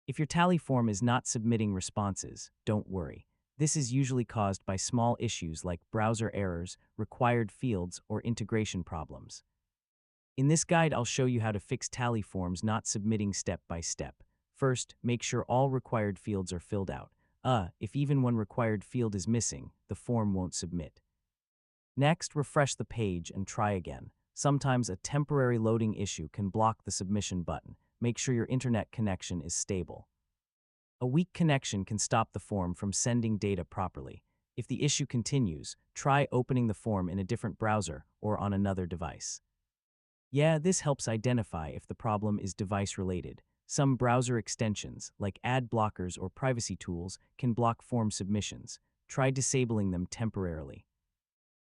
If your tally form is not submitting responses, don't worry. This is usually caused by small issues like browser errors, required fields, or integration problems. In this guide, I'll show you how to fix tally forms not submitting step by step. First, make sure all required fields are filled out. If even one required field is missing, the form won't submit. Next, refresh the page and try again. Sometimes a temporary loading issue can block the submission button. Make sure your internet connection is stable. A weak connection can stop the form from sending data properly. If the issue continues, try opening the form in a different browser or on another device. Yeah, this helps identify if the problem is device-related. Some browser extensions, like ad blockers or privacy tools, can block form submissions. Try disabling them temporarily.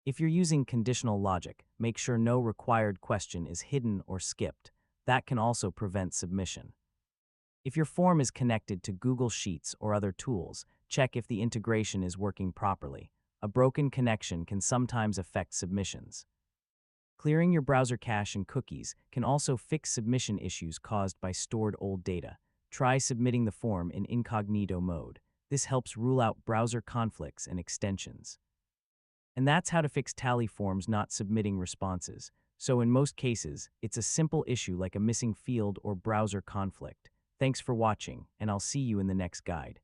If you're using conditional logic, make sure no required question is hidden or skipped. That can also prevent submission. If your form is connected to Google Sheets or other tools, check if the integration is working properly. A broken connection can sometimes affect submissions. Clearing your browser cache and cookies can also fix submission issues caused by stored old data. Try submitting the form in incognito mode. This helps rule out browser conflicts and extensions. And that's how to fix tally forms not submitting responses. So in most cases, it's a simple issue like a missing field or browser conflict. Thanks for watching, and I'll see you in the next guide.